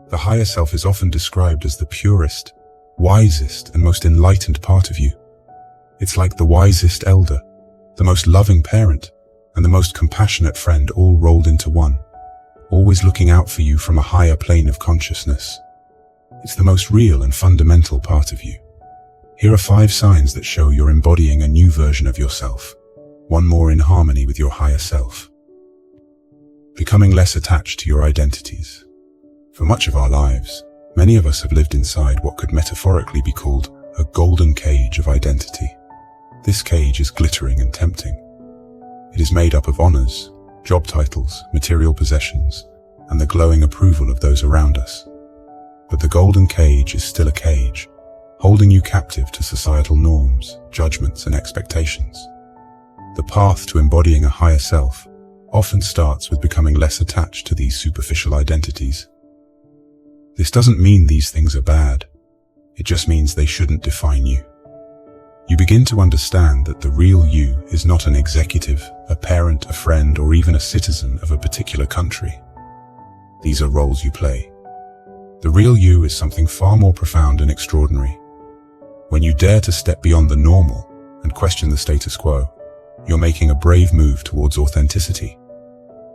The higher self is often described as the purest, wisest, and most enlightened part of you. It's like the wisest elder, the most loving parent, and the most compassionate friend all rolled into one, always looking out for you from a higher plane of consciousness. It's the most real and fundamental part of you. Here are 5 signs that show you're embodying a new version of yourself, one more in harmony with your higher self. Becoming less attached to your identities. For much of our lives, many of us have lived inside what could metaphorically be called a golden cage of identity. This cage is glittering and tempting. It is made up of honors, job titles, material possessions, and the glowing approval of those around us. But the golden cage is still a cage, holding you captive to societal norms, judgments, and expectations. The path to embodying a higher self often starts with becoming less attached to these superficial identities. This doesn't mean these things are bad. It just means they shouldn't define you. You begin to understand that the real you is not an executive, a parent, a friend, or even a citizen of a particular country. These are roles you play. The real you is something far more profound and extraordinary. When you dare to step beyond the normal and question the status quo, you're making a brave move towards authenticity.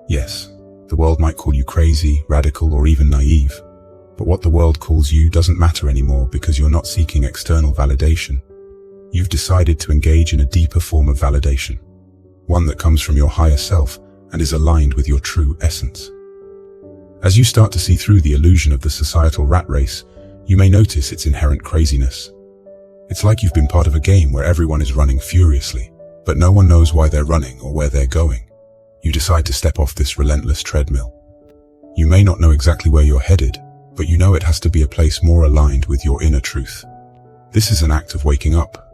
Yes, the world might call you crazy, radical, or even naive, but what the world calls you doesn't matter anymore because you're not seeking external validation. You've decided to engage in a deeper form of validation, one that comes from your higher self and is aligned with your true essence. As you start to see through the illusion of the societal rat race, you may notice its inherent craziness. It's like you've been part of a game where everyone is running furiously, but no one knows why they're running or where they're going. You decide to step off this relentless treadmill. You may not know exactly where you're headed, but you know it has to be a place more aligned with your inner truth. This is an act of waking up.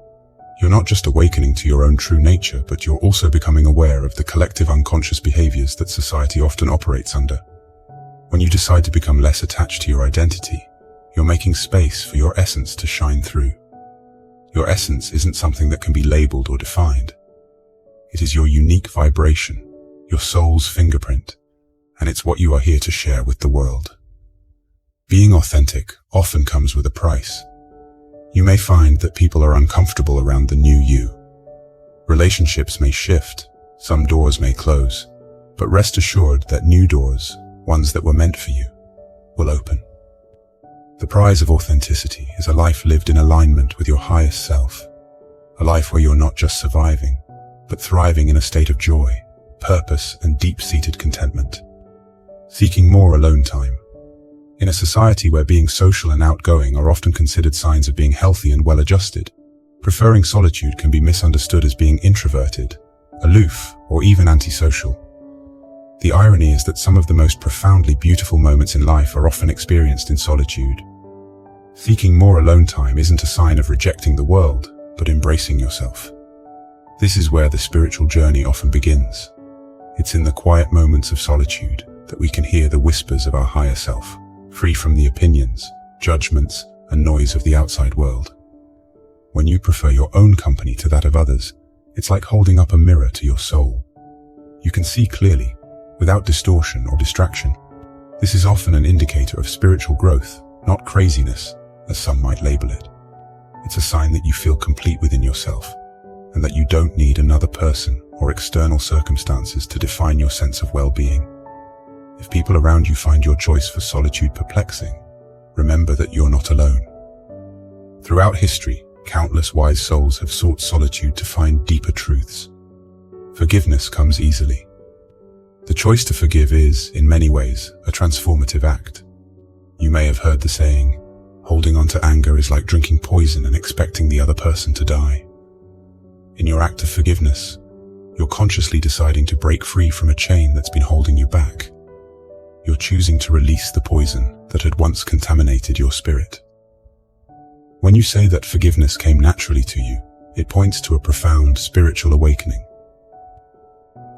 You're not just awakening to your own true nature, but you're also becoming aware of the collective unconscious behaviors that society often operates under. When you decide to become less attached to your identity, you're making space for your essence to shine through. Your essence isn't something that can be labeled or defined. It is your unique vibration, your soul's fingerprint, and it's what you are here to share with the world. Being authentic often comes with a price. You may find that people are uncomfortable around the new you. Relationships may shift, some doors may close, but rest assured that new doors, ones that were meant for you, will open. The prize of authenticity is a life lived in alignment with your highest self, a life where you're not just surviving, but thriving in a state of joy, purpose, and deep-seated contentment. Seeking more alone time. In a society where being social and outgoing are often considered signs of being healthy and well-adjusted, preferring solitude can be misunderstood as being introverted, aloof, or even antisocial. The irony is that some of the most profoundly beautiful moments in life are often experienced in solitude. Seeking more alone time isn't a sign of rejecting the world, but embracing yourself. This is where the spiritual journey often begins. It's in the quiet moments of solitude that we can hear the whispers of our higher self, free from the opinions, judgments, and noise of the outside world. When you prefer your own company to that of others, it's like holding up a mirror to your soul. You can see clearly, without distortion or distraction. This is often an indicator of spiritual growth, not craziness, as some might label it. It's a sign that you feel complete within yourself, and that you don't need another person or external circumstances to define your sense of well-being. If people around you find your choice for solitude perplexing, remember that you're not alone. Throughout history, countless wise souls have sought solitude to find deeper truths. Forgiveness comes easily. The choice to forgive is, in many ways, a transformative act. You may have heard the saying, holding on to anger is like drinking poison and expecting the other person to die. In your act of forgiveness, you're consciously deciding to break free from a chain that's been holding you back. You're choosing to release the poison that had once contaminated your spirit. When you say that forgiveness came naturally to you, it points to a profound spiritual awakening.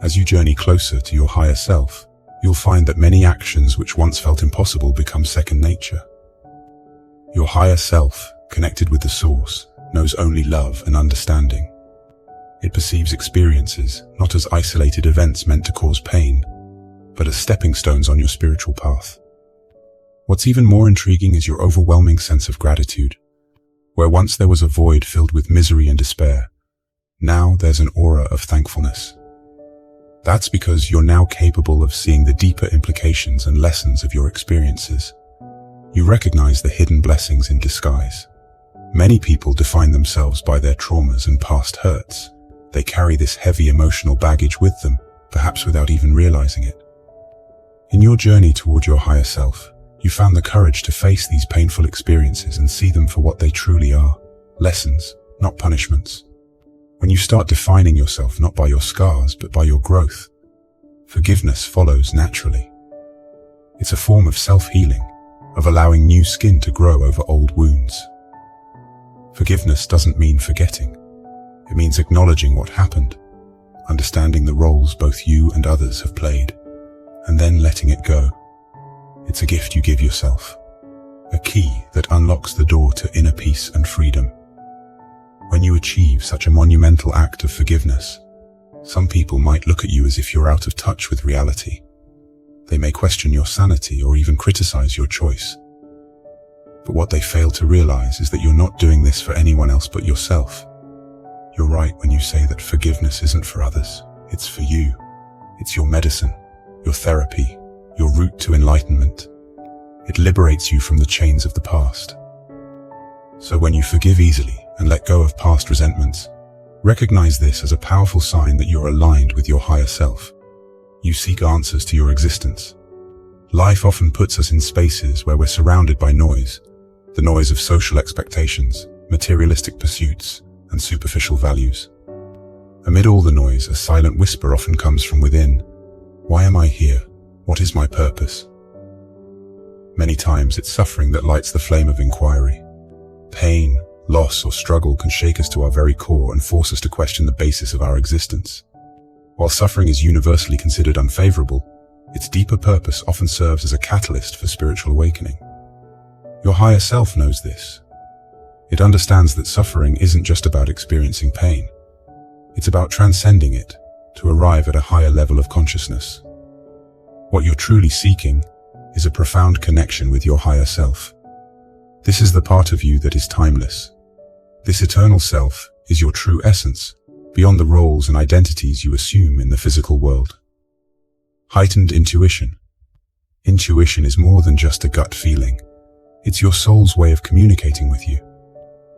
As you journey closer to your higher self, you'll find that many actions which once felt impossible become second nature. Your higher self, connected with the source, knows only love and understanding. It perceives experiences not as isolated events meant to cause pain, but as stepping stones on your spiritual path. What's even more intriguing is your overwhelming sense of gratitude. Where once there was a void filled with misery and despair, now there's an aura of thankfulness. That's because you're now capable of seeing the deeper implications and lessons of your experiences. You recognize the hidden blessings in disguise. Many people define themselves by their traumas and past hurts. They carry this heavy emotional baggage with them, perhaps without even realizing it. In your journey toward your higher self, you found the courage to face these painful experiences and see them for what they truly are: lessons, not punishments. When you start defining yourself not by your scars but by your growth, forgiveness follows naturally. It's a form of self-healing, of allowing new skin to grow over old wounds. Forgiveness doesn't mean forgetting. It means acknowledging what happened, understanding the roles both you and others have played, and then letting it go. It's a gift you give yourself, a key that unlocks the door to inner peace and freedom. When you achieve such a monumental act of forgiveness, some people might look at you as if you're out of touch with reality. They may question your sanity or even criticize your choice. But what they fail to realize is that you're not doing this for anyone else but yourself. You're right when you say that forgiveness isn't for others, it's for you. It's your medicine, your therapy, your route to enlightenment. It liberates you from the chains of the past. So when you forgive easily and let go of past resentments, recognize this as a powerful sign that you're aligned with your higher self. You seek answers to your existence. Life often puts us in spaces where we're surrounded by noise, the noise of social expectations, materialistic pursuits, and superficial values. Amid all the noise, a silent whisper often comes from within. Why am I here? What is my purpose? Many times it's suffering that lights the flame of inquiry. Pain, loss, or struggle can shake us to our very core and force us to question the basis of our existence. While suffering is universally considered unfavorable, its deeper purpose often serves as a catalyst for spiritual awakening. Your higher self knows this. It understands that suffering isn't just about experiencing pain. It's about transcending it to arrive at a higher level of consciousness. What you're truly seeking is a profound connection with your higher self. This is the part of you that is timeless. This eternal self is your true essence, beyond the roles and identities you assume in the physical world. Heightened intuition. Intuition is more than just a gut feeling. It's your soul's way of communicating with you.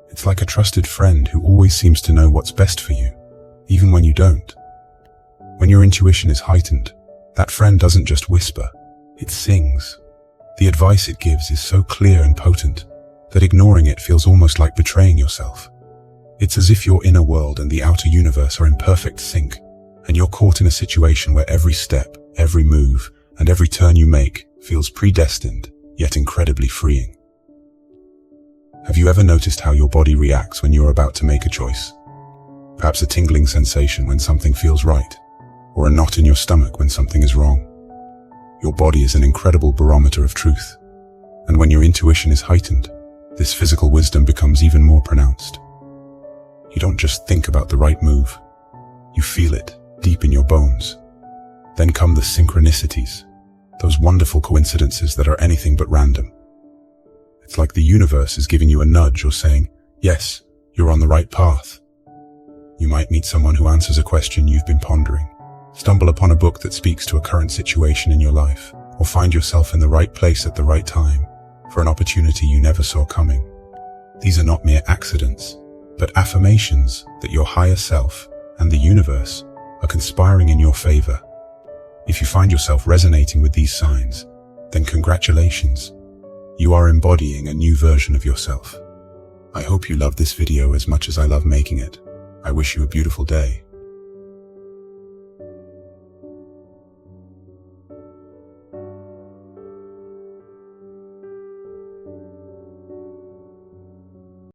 It's like a trusted friend who always seems to know what's best for you, even when you don't. When your intuition is heightened, that friend doesn't just whisper, it sings. The advice it gives is so clear and potent that ignoring it feels almost like betraying yourself. It's as if your inner world and the outer universe are in perfect sync, and you're caught in a situation where every step, every move, and every turn you make feels predestined, yet incredibly freeing. Have you ever noticed how your body reacts when you're about to make a choice? Perhaps a tingling sensation when something feels right, or a knot in your stomach when something is wrong. Your body is an incredible barometer of truth, and when your intuition is heightened, this physical wisdom becomes even more pronounced. You don't just think about the right move, you feel it deep in your bones. Then come the synchronicities, those wonderful coincidences that are anything but random. It's like the universe is giving you a nudge or saying, yes, you're on the right path. You might meet someone who answers a question you've been pondering, stumble upon a book that speaks to a current situation in your life, or find yourself in the right place at the right time for an opportunity you never saw coming. These are not mere accidents, but affirmations that your higher self and the universe are conspiring in your favor. If you find yourself resonating with these signs, then congratulations. You are embodying a new version of yourself. I hope you love this video as much as I love making it. I wish you a beautiful day.